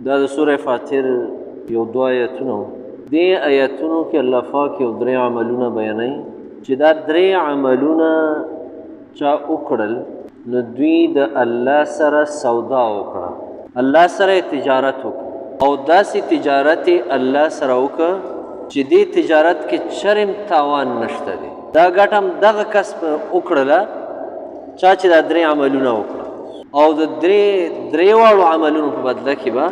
دا د سوره فاتر یو دو آیتونه دې آیتونو کې الله پاک یو درې عملونه بیانوي چې دا درې عملونه چا وکړل نو دوی د الله سره سودا وکړه، الله سره تجارت وکړه او داسې تجارت الله سره وکړه چې دې تجارت کې چرم تاوان نشته دی. دا ګټم دغه کسب وکړله چا چې دا درې عملونه وکړه او د درې واړو عملونو په بدله کې به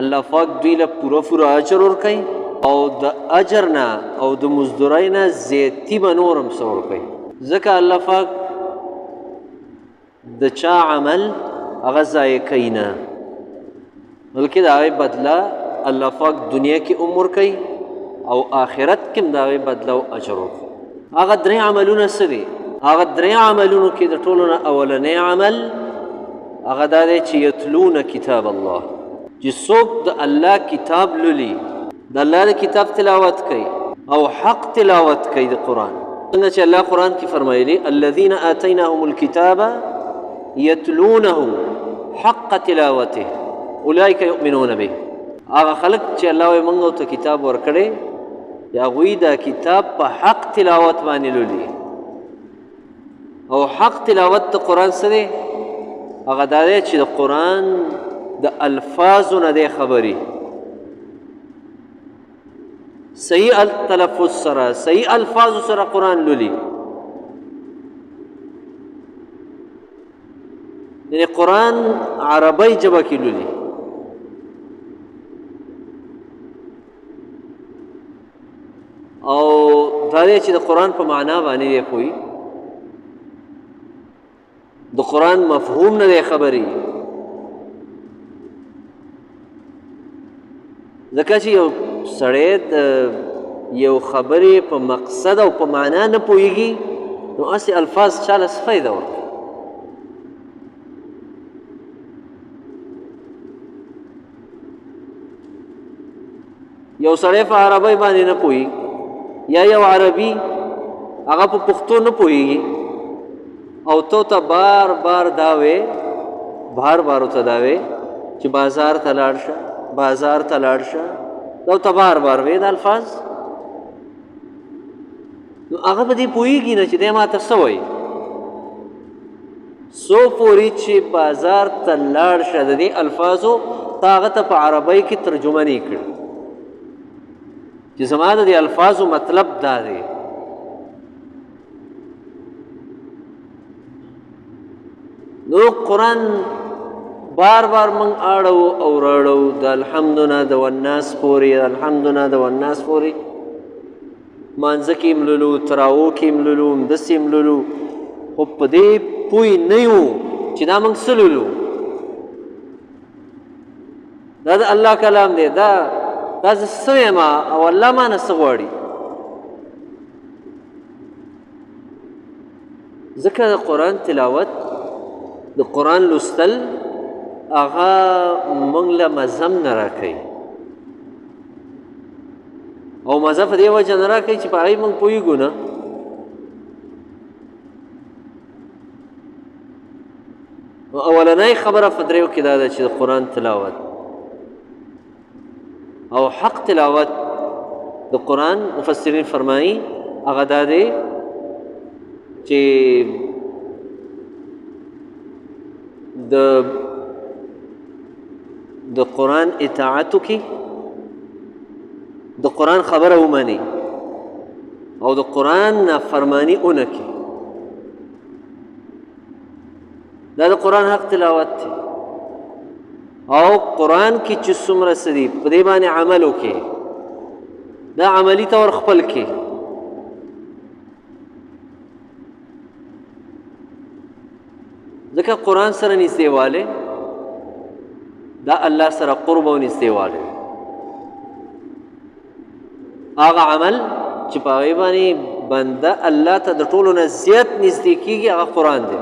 الله پاک دوی له پوره اجر ورکوي او د اجر نه او د مزدورۍ نه زیاتی به نور هم څه ورکوي. ځکه الله پاک د چا عمل هغه ضایع کوي نه، بلکې د هغې بدله الله پاک دنیا کې هم ورکوي او آخرت کې هم د هغې بدله او اجر ورکوي. هغه درې عملونه څه دي؟ هغه درې عملونو کې د ټولو نه اولنی عمل هغه دا دی چې یتلون کتاب الله، چې څوک د الله کتاب لولي، د الله د کتاب تلاوت کوي او حق تلاوت کوي د قرآن. څنګه چې الله قرآن کې فرمایلي الذین آتیناهم الکتاب یتلونه حق تلاوته اولئک یؤمنون به. هغه خلک چې الله وایي موږ ورته کتاب ورکړی هغوی دا کتاب په حق تلاوت باندې لولي. او حق تلاوت د قرآن څه دی؟ هغه دا دی چې د قرآن د الفاظو نه دی خبري، صحیح تلفظ سره صحیح الفاظو سره قرآن لولي. یعنی قرآن عربی ژبه کې لولي او دا دی چې د قرآن په معنا باندې دی پوهي، د قرآن مفهوم نه دی خبري. ځکه چې یو سړی د یو خبرې په مقصد او په معنا نه پوهېږي نو هسې الفاظ چاله څه فایده ورکوي. یو سړی په عربۍ باندې نه پوهېږي یا یو عربي هغه په پښتو نه پوهېږي او تو ته بار بار دا وې ورته دا وې چې بازار ته لاړ شه بازار ته لاړ شه، دا ته بار وې دا الفاظ، نو هغه به دې پوهېږي نه چې دی ما ته څه وایي. څو پورې چې بازار ته لاړ شه د دې الفاظو تا هغه ته په عربۍ کې ترجمه نه کړي چې زما د دې الفاظو مطلب دا دی. نو قرآن بار من آړو او راړو د الحمدونه د والناس پورې الحمدونه د والناس پورې مانځه کې مللو تراو کې مللو همداسې مللو، خو په دې پوه نه یو چې دا موږ څه لولو. دا د الله کلام دی، دا زه څه یم او الله ما نه څه غواړي. ځکه د قرآن تلاوت د قرآن لوستل هغه موږ له مذهب نه راکوي او مذهب په دې وجه نه راکوي چې په هغې موږ پوهېږو نه. اولنۍ خبره په دریو کې دا ده چې د قرآن تلاوت او حق تلاوت د قرآن مفسرین فرمایي هغه دا دی چې د قرآن اطاعتو کې د قرآن خبره ومني او د قرآن نافرماني ونه کې. دا د قرآن حق تلاوت دی او قرآن کې چې څومره څه دي په دې باندې عمل وکړي، دا عملي طور خپل کې. ځکه قرآن سره نږدېوالی دا الله سره قرب او نږدېوالی. هغه عمل چې په هغې باندې بنده الله ته د ټولو نه زیات نږدې کېږي هغه قرآن دی.